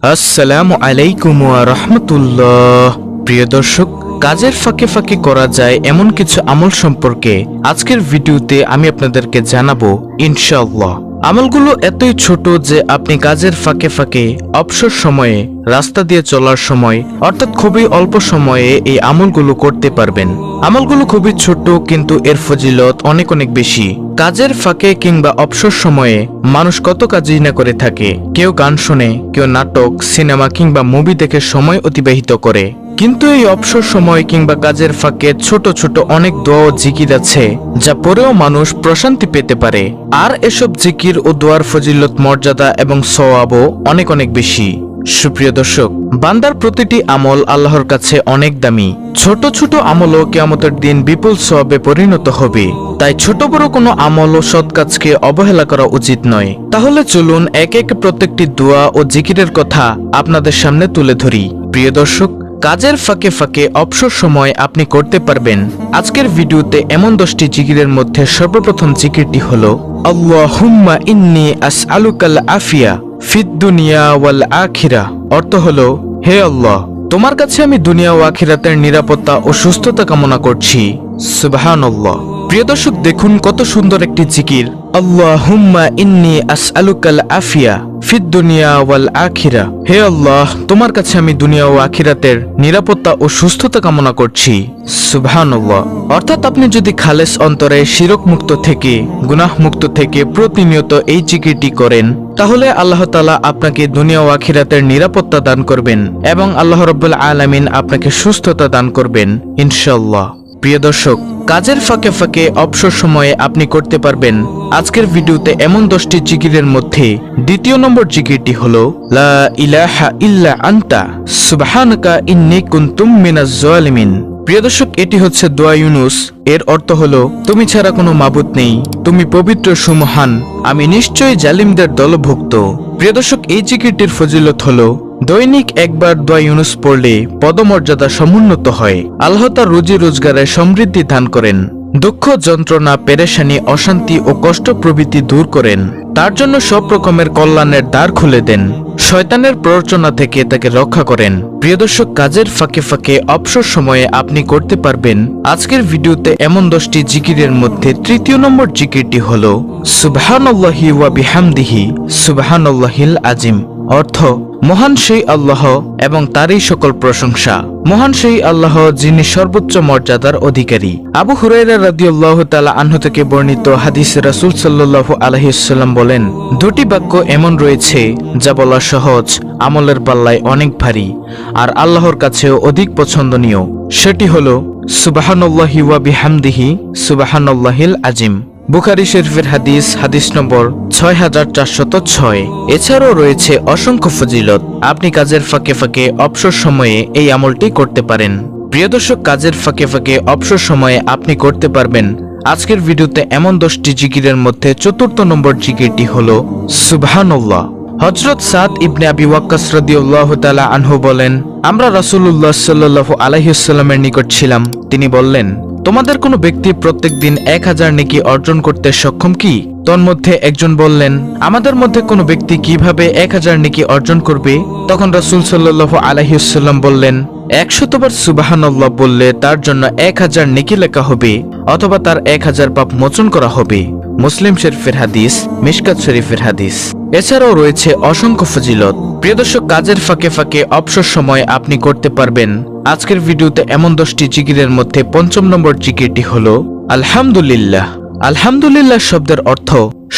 আসসালামু আলাইকুম ওয়া রাহমাতুল্লাহ। প্রিয় দর্শক, কাজের ফাঁকে ফাঁকে করা যায় এমন কিছু আমল সম্পর্কে আজকের ভিডিওতে আমি আপনাদেরকে জানাবো ইনশাআল্লাহ। আমলগুলো এতই ছোট যে আপনি কাজের ফাঁকে ফাঁকে অবসর সময়ে, রাস্তা দিয়ে চলার সময় অর্থাৎ খুবই অল্প সময়ে এই আমলগুলো করতে পারবেন। আমলগুলো খুবই ছোট কিন্তু এর ফজিলত অনেক অনেক বেশি। কাজের ফাঁকে কিংবা অবসর সময়ে মানুষ কত কাজই না করে থাকে। কেউ গান শোনে, কেউ নাটক, সিনেমা কিংবা মুভি দেখে সময় অতিবাহিত করে। কিন্তু এই অবসর সময় কিংবা কাজের ফাঁকে ছোট ছোট অনেক দোয়া ও জিকির আছে যা পড়েও মানুষ প্রশান্তি পেতে পারে। আর এসব জিকির ও দোয়ার ফজিলত, মর্যাদা এবং সওয়াবও অনেক অনেক বেশি। সুপ্রিয় দর্শক, বান্দার প্রতিটি আমল আল্লাহর কাছে অনেক দামি। ছোট ছোট আমলও কিয়ামতের দিন বিপুল সওয়াবে পরিণত হবে। তাই ছোট বড় কোনো আমল ও সৎ কাজকে অবহেলা করা উচিত নয়। তাহলে চলুন এক এক প্রত্যেকটি দোয়া ও জিকিরের কথা আপনাদের সামনে তুলে ধরি। প্রিয় দর্শক, কাজের ফাঁকে ফাঁকে অবসর সময় আপনি করতে পারবেন আজকের ভিডিওতে এমন 10টি জিকিরের মধ্যে সর্বপ্রথম জিকিরটি হলো আল্লাহুম্মা ইন্নী আসআলুকাল আফিয়া ফিদ দুনিয়া ওয়াল আখিরা। অর্থ হলো, হে আল্লাহ, তোমার কাছে আমি দুনিয়া ও আখিরাতের নিরাপত্তা ও সুস্থতা কামনা করছি। সুবহানাল্লাহ। প্রিয় দর্শক, দেখুন কত সুন্দর একটি জিকির। আল্লাহুম্মা ইন্নী আসআলুকাল আফিয়া ফিদ দুনিয়া ওয়াল আখিরা। হে আল্লাহ, তোমার কাছে আমি দুনিয়া ও আখিরাতের নিরাপত্তা ও সুস্থতা কামনা করছি। সুবহানাল্লাহ। অর্থাৎ আপনি যদি খালেস অন্তরে শিরক মুক্ত থেকে, গুনাহ মুক্ত থেকে প্রতিনিয়ত এই জিকিরটি করেন, তাহলে আল্লাহ তাআলা আপনাকে দুনিয়া ও আখিরাতের নিরাপত্তা দান করবেন এবং আল্লাহ রাব্বুল আলামিন আপনাকে সুস্থতা দান করবেন ইনশাআল্লাহ। প্রিয় দর্শক, কাজের ফাঁকে ফাঁকে অবসর সময়ে আপনি করতে পারবেন আজকের ভিডিওতে এমন 10টি জিকিরের মধ্যে দ্বিতীয় নম্বর জিকিরটি হলো লা ইলাহা ইল্লা আনতা সুবহানাকা ইন্নী কুনতু মিনাজ জালিমিন। প্রিয় দর্শক, এটি হচ্ছে দোয়া ইউনুস। এর অর্থ হলো, তুমি ছাড়া কোনো মাবুদ নেই, তুমি পবিত্র সুমহান, আমি নিশ্চয়ই জালিমদের দলভুক্ত। প্রিয় দর্শক, এই জিকিরটির ফজিলত হলো, দৈনিক একবার দোয়া ইউনুস পড়লে পদমর্যাদা সমুন্নত হয়। আল্লাহ তার রুজি রোজগারে সমৃদ্ধি দান করেন, দুঃখ, যন্ত্রণা, পেরেশানি, অশান্তি ও কষ্ট প্রভৃতি দূর করেন, তার জন্য সব রকমের কল্যাণের দ্বার খুলে দেন, শয়তানের প্ররোচনা থেকে তাকে রক্ষা করেন। প্রিয় দর্শক, কাজের ফাঁকে ফাঁকে অবসর সময়ে আপনি করতে পারবেন আজকের ভিডিওতে এমন 10টি জিকিরের মধ্যে তৃতীয় নম্বর জিকিরটি হলো সুবহানাল্লাহি ওয়া বিহামদিহি সুবহানাল্লাহিল আজিম। অর্থ, মহান সেই আল্লাহ এবং তারই সকল প্রশংসা। মহান সেই আল্লাহ যিনি সর্বোচ্চ মর্যাদার অধিকারী। আবু হুরায়রা রাদিয়াল্লাহু তাআলা আনহু থেকে বর্ণিত হাদিসে রাসূল সাল্লাল্লাহু আলাইহি ওয়াসাল্লাম বলেন, দুটি বাক্য এমন রয়েছে যা বলা সহজ, আমলের পাল্লায় অনেক ভারী আর আল্লাহর কাছেও অধিক পছন্দনীয়। সেটি হলো সুবহানাল্লাহি ওয়া বিহামদিহি সুবহানাল্লাহিল আজিম। বুখারী শরীফের হাদিস, হাদিস নম্বর 6406। এছাড়াও রয়েছে অসংখ্য ফজিলত। আপনি কাজের ফাঁকে ফাঁকে অবসর সময়ে এই আমলটি করতে পারেন। প্রিয় দর্শক, কাজের ফাঁকে ফাঁকে অবসর সময়ে আপনি করতে পারবেন আজকের ভিডিওতে এমন 10টি জিকিরের মধ্যে চতুর্থ নম্বর জিকিরটি হলো সুবহানাল্লাহ। হযরত সাদ ইবনে আবি ওয়াক্কাস রাদিয়াল্লাহু তাআলা আনহু বলেন, আমরা রাসূলুল্লাহ সাল্লাল্লাহু আলাইহি ওয়াসাল্লামের নিকট ছিলাম। তিনি বললেন, তোমাদের কোনো ব্যক্তি প্রত্যেক দিন 1000 নেকি অর্জন করতে সক্ষম কি? তন্মধ্যে একজন বললেন, আমাদের মধ্যে কোনো ব্যক্তি কিভাবে 1000 নেকি অর্জন করবে? তখন রাসূল সাল্লাল্লাহু আলাইহি ওয়াসাল্লাম বললেন, 100 বার সুবহানাল্লাহ বললে তার জন্য 1000 নেকি লেখা হবে অথবা তার 1000 পাপ মোচন করা হবে। মুসলিম শরীফের হাদিস, মিশকাত শরীফের হাদিস। এছাড়াও রয়েছে অসংখ্য ফজিলত। প্রিয় দর্শক, কাজের ফাঁকে ফাঁকে অবসর সময় আপনি করতে পারবেন আজকের ভিডিওতে এমন 10টি জিকিরের মধ্যে পঞ্চম নম্বর জিকিরটি হলো আলহামদুলিল্লাহ। আলহামদুলিল্লাহ শব্দের অর্থ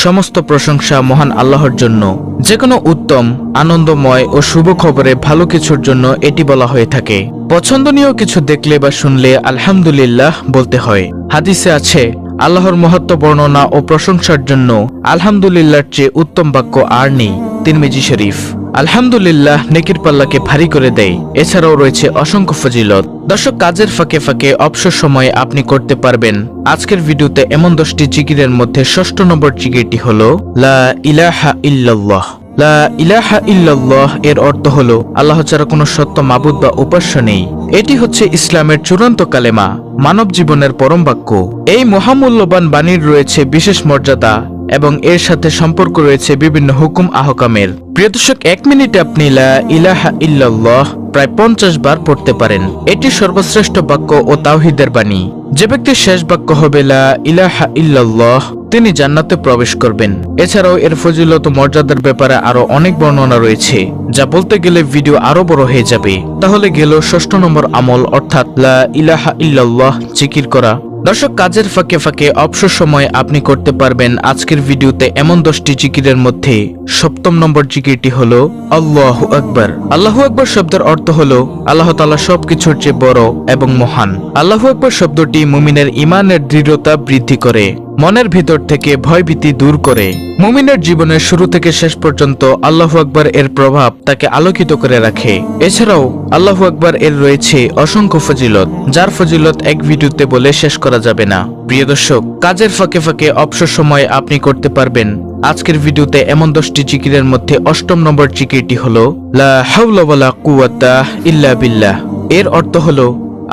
সমস্ত প্রশংসা মহান আল্লাহর জন্য। যে কোনো উত্তম, আনন্দময় ও শুভ খবরে ভালো কিছুর জন্য এটি বলা হয়ে থাকে। পছন্দনীয় কিছু দেখলে বা শুনলে আলহামদুলিল্লাহ বলতে হয়। হাদিসে আছে, আল্লাহর মহত্ব বর্ণনা ও প্রশংসার জন্য আলহামদুলিল্লাহর চেয়ে উত্তম বাক্য আর নেই। তিরমিজি শরীফ। আলহামদুলিল্লাহ নেকির পাল্লাকে ভারী করে দেয়। এছাড়াও রয়েছে অসংখ্য ফজিলত। দর্শক, কাজের ফাঁকে ফাঁকে অবসর সময়ে আপনি করতে পারবেন আজকের ভিডিওতে এমন 10টি জিকিরের মধ্যে ষষ্ঠ নম্বর জিকিরটি হলো লা ইলাহা ইল্লাল্লাহ। লা ইলাহা ইল্লাল্লাহ এর অর্থ হলো, আল্লাহ ছাড়া কোনো সত্য মাবুদ বা উপাস্য নেই। এটি হচ্ছে ইসলামের চূড়ান্ত কালেমা, মানব জীবনের পরম বাক্য। এই মহামূল্যবান বাণীর রয়েছে বিশেষ মর্যাদা এবং এর সাথে সম্পর্ক রয়েছে বিভিন্ন হুকুম আহকামের। প্রিয় দর্শক, 1 মিনিটে আপনি লা ইলাহা ইল্লাল্লাহ প্রায় 50 বার পড়তে পারেন। এটি সর্বশ্রেষ্ঠ বাক্য ও তাওহীদের বাণী। যে ব্যক্তির শেষ বাক্য হবে লা ইলাহা ইল্লাল্লাহ, তিনি জান্নাতে প্রবেশ করবেন। এছাড়াও এর ফজিলত ও মর্যাদার ব্যাপারে আরো অনেক বর্ণনা রয়েছে, যা বলতে গেলে ভিডিও আরো বড় হয়ে যাবে। তাহলে গেল 6 নম্বর আমল, অর্থাৎ লা ইলাহা ইল্লাল্লাহ জিকির করা। দর্শক, কাজের ফাঁকে ফাঁকে অবসর সময় আপনি করতে পারবেন আজকের ভিডিওতে এমন 10টি জিকিরের মধ্যে 7ম নম্বর জিকিরটি হলো আল্লাহু আকবার। আল্লাহু আকবার শব্দের অর্থ হলো আল্লাহ তাআলা সবকিছুর চেয়ে বড় এবং মহান। আল্লাহু আকবার শব্দটি মুমিনের ঈমানের দৃঢ়তা বৃদ্ধি করে, মনের ভিতর থেকে ভয়ভীতি দূর করে। মুমিনের জীবনের শুরু থেকে শেষ পর্যন্ত আল্লাহু আকবার এর প্রভাব তাকে আলোকিত করে রাখে। এছাড়াও আল্লাহু আকবার এর রয়েছে অসংখ্য ফজিলত, যার ফজিলত এক ভিডিওতে বলে শেষ করা যাবে না। প্রিয় দর্শক, কাজের ফাঁকে ফাঁকে অবসর সময় আপনি করতে পারবেন আজকের ভিডিওতে এমন 10টি জিকিরের মধ্যে 8ম নম্বর জিকিরটি হলো লা হাওলা ওয়ালা কুওয়াতা ইল্লা বিল্লাহ। এর অর্থ হলো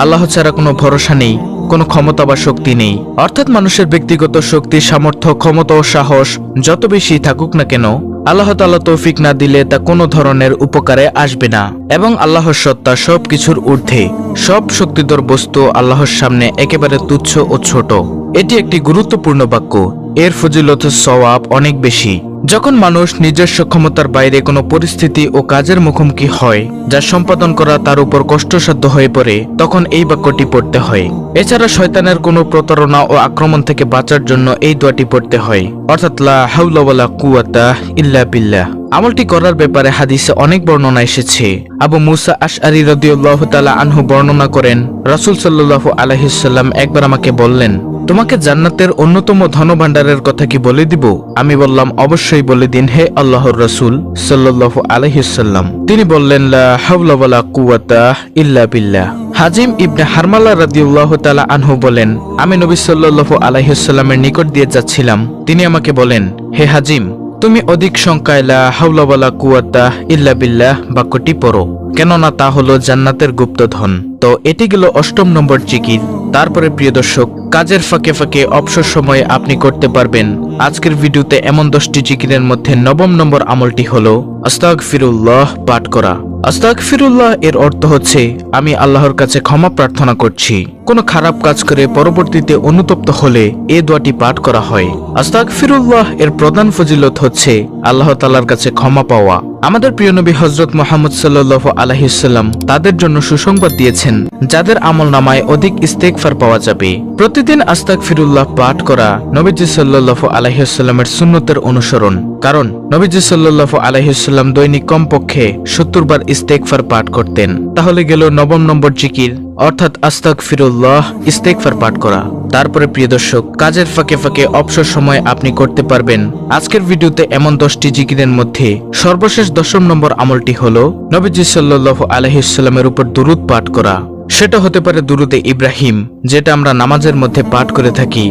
আল্লাহ ছাড়া কোনো ভরসা নেই, কোনো ক্ষমতা বা শক্তি নেই। অর্থাৎ মানুষের ব্যক্তিগত শক্তি, সামর্থ্য, ক্ষমতা ও সাহস যত বেশি থাকুক না কেন, আল্লাহ তাআলা তৌফিক না দিলে তা কোনো ধরনের উপকারে আসবে না। এবং আল্লাহর সত্তা সবকিছুর ঊর্ধ্বে, সব শক্তিধর বস্তু আল্লাহর সামনে একেবারে তুচ্ছ ও ছোট। এটি একটি গুরুত্বপূর্ণ বাক্য। এর ফজিলত সওয়াব অনেক বেশি। যখন মানুষ নিজস্ব ক্ষমতার বাইরে কোনো পরিস্থিতি ও কাজের মুখোমুখি হয় যা সম্পাদন করা তার উপর কষ্টসাধ্য হয়ে পড়ে, তখন এই বাক্যটি পড়তে হয়। এছাড়া শয়তানের কোনো প্রতারণা ও আক্রমণ থেকে বাঁচার জন্য এই দোয়াটি পড়তে হয়, অর্থাৎ লা হাওলা ওয়ালা কুওয়াতা ইল্লা বিল্লাহ। আমলটি করার ব্যাপারে হাদিসে অনেক বর্ণনা এসেছে। আবু মুসা আশআরী রাদিয়াল্লাহু তাআলা আনহু বর্ণনা করেন, রাসূল সাল্লাল্লাহু আলাইহি ওয়াসাল্লাম একবার আমাকে বললেন, তোমাকে জান্নাতের অন্যতম ধনভাণ্ডারের কথা কি বলে দিব? আমি বললাম, অবশ্যই বলে দিন হে আল্লাহর রাসূল সাল্লাল্লাহু আলাইহি ওয়াসাল্লাম। তিনি বললেন, লা হাওলা ওয়ালা কুওয়াতা ইল্লা বিল্লাহ। হাজিম ইবনে হারমালা রাদিয়াল্লাহু তাআলা আনহু বলেন, আমি নবী সাল্লাল্লাহু আলাইহি ওয়াসাল্লামের নিকট দিয়ে যাচ্ছিলাম। তিনি আমাকে বলেন, হে হাজিম, তুমি অধিক সংখ্যায় লা হাওলা ওয়ালা কুওয়াতা ইল্লা বিল্লাহ বাক্যটি পড়ো, কেননা তা হলো জান্নাতের গুপ্তধন। তো এটি গেল 8ম নম্বর জিকির। তারপরে প্রিয় দর্শক, কাজের ফাঁকে ফাঁকে অবসর সময়ে আপনি করতে পারবেন আজকের ভিডিওতে এমন 10টি জিকিরের মধ্যে 9ম নম্বর আমলটি হলো আস্তাগফিরুল্লাহ পাঠ করা। আস্তাগফিরুল্লাহ এর অর্থ হচ্ছে আমি আল্লাহর কাছে ক্ষমা প্রার্থনা করছি। কোনো খারাপ কাজ করে পরবর্তীতে অনুতপ্ত হলে এই দোয়াটি পাঠ করা হয়। আস্তাগফিরুল্লাহ এর প্রধান ফজিলত হচ্ছে আল্লাহ তাআলার কাছে ক্ষমা পাওয়া। আমাদের প্রিয় নবী হযরত মুহাম্মদ সাল্লাল্লাহু আলাইহি ওয়াসাল্লাম তাদের জন্য সুসংবাদ দিয়েছেন, যাদের আমলনামায় অধিক ইস্তেগফার পাওয়া যাবে। প্রতিদিন আস্তাগফিরুল্লাহ পাঠ করা নবীজি সাল্লাল্লাহু আলাইহি ওয়াসাল্লামের সুন্নতের অনুসরণ, কারণ নবীজি সাল্লাল্লাহু আলাইহি ওয়াসাল্লাম দৈনিক কমপক্ষে 70 বার ইস্তেগফার পাঠ করতেন। তাহলে গেল 9ম নম্বর জিকির, অর্থাৎ আস্তাগফিরুল্লাহ ইস্তেগফার পাঠ করা। তারপরে প্রিয় দর্শক, কাজের ফাঁকে ফাঁকে অবসর সময় আপনি করতে পারবেন আজকের ভিডিওতে এমন 10টি জিকিরের মধ্যে সর্বশেষ 10ম নম্বর আমলটি হলো নবীজি সাল্লাল্লাহু আলাইহি ওয়াসাল্লামের উপর দুরূদ পাঠ করা। সেটা হতে পারে দুরূদে ইব্রাহিম, যেটা আমরা নামাজের মধ্যে পাঠ করে থাকি,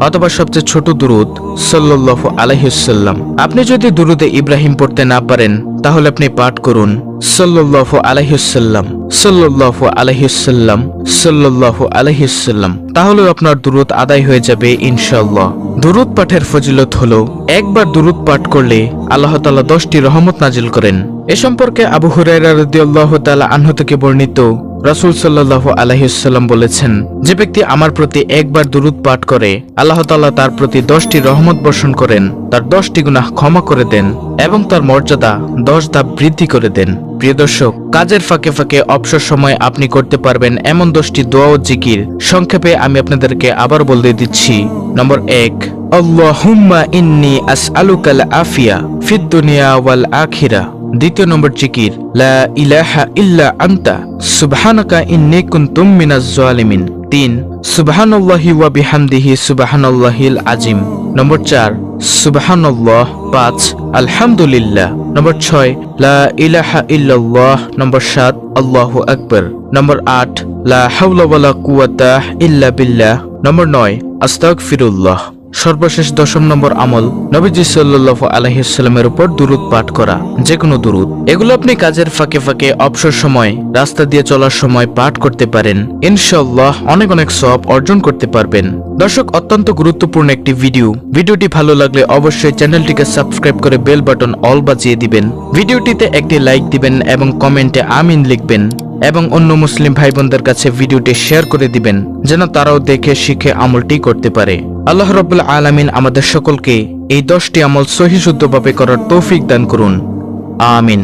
অথবা সবচেয়ে ছোট দুরূদ সাল্লাল্লাহু আলাইহি ওয়াসাল্লাম। আপনি যদি দুরূদে ইব্রাহিম পড়তে না পারেন, তাহলে আপনি পাঠ করুন সাল্লাল্লাহু আলাইহি ওয়াসাল্লাম, সাল্লাল্লাহু আলাইহি ওয়াসাল্লাম, সাল্লাল্লাহু আলাইহি ওয়াসাল্লাম। তাহলে আপনার দুরূদ আদায় হয়ে যাবে ইনশাআল্লাহ। দুরূদ পাঠের ফজিলত হলো, একবার দুরূদ পাঠ করলে আল্লাহ তাআলা 10টি রহমত নাজিল করেন। এ সম্পর্কে আবু হুরায়রা রাদিয়াল্লাহু তাআলা আনহু থেকে বর্ণিত, রাসূল সাল্লাল্লাহু আলাইহি ওয়াসাল্লাম বলেছেন, যে ব্যক্তি আমার প্রতি একবার দুরূদ পাঠ করে, আল্লাহ তাআলা তার প্রতি 10টি রহমত বর্ষণ করেন, তার 10টি গুনাহ ক্ষমা করে দেন এবং তার মর্যাদা 10 ধাপ বৃদ্ধি করে দেন। প্রিয় দর্শক, কাজের ফাঁকে ফাঁকে অবসর সময় আপনি করতে পারবেন এমন 10টি দোয়া ও জিকির। সংক্ষেপে আমি আপনাদেরকে আবার বলে দিচ্ছি। নম্বর 1, আল্লাহুম্মা ইন্নী আসআলুকাল আফিয়া ফিদ দুনিয়া ওয়াল আখিরা। দ্বিতীয় নম্বর জিকির, লা ইলাহা ইল্লা আনতা সুবহানাকা ইন্নী কুনতু মিনাজ জালিমিন। 3, সুবহানাল্লাহি ওয়া বিহামদিহি সুবহানাল্লাহিল আযীম। নম্বর 4, সুবহানাল্লাহ। 5, আলহামদুলিল্লাহ। নম্বর 6, লা ইলাহা ইল্লাল্লাহ। নম্বর 7, আল্লাহু আকবার। নম্বর 8, লা হাওলা ওয়ালা কুওয়াতা ইল্লা বিল্লাহ। নম্বর 9, আস্তাগফিরুল্লাহ। সর্বশেষ 10 নম্বর আমল, নবীজি সাল্লাল্লাহু আলাইহি ওয়াসাল্লামের উপর দুরূদ পাঠ করা, যে কোনো দুরূদ। এগুলো আপনি কাজের ফাঁকে ফাঁকে, অবসর সময়, রাস্তা দিয়ে চলার সময় পাঠ করতে পারেন। ইনশাআল্লাহ অনেক অনেক সওয়াব অর্জন করতে পারবেন। দর্শক, অত্যন্ত গুরুত্বপূর্ণ একটি ভিডিওটি ভালো লাগলে অবশ্যই চ্যানেলটিকে সাবস্ক্রাইব করে বেল বাটন অল বাজিয়ে দিবেন। ভিডিওটিতে একটি লাইক দিবেন এবং কমেন্টে আমিন লিখবেন এবং অন্য মুসলিম ভাই বোনদের কাছে ভিডিওটি শেয়ার করে দিবেন, যেন তারাও দেখে শিখে আমলটি করতে পারে। আল্লাহ রাব্বুল আলামিন আমাদের সকলকে এই 10টি আমল সহিহ শুদ্ধভাবে করার তৌফিক দান করুন। আমিন।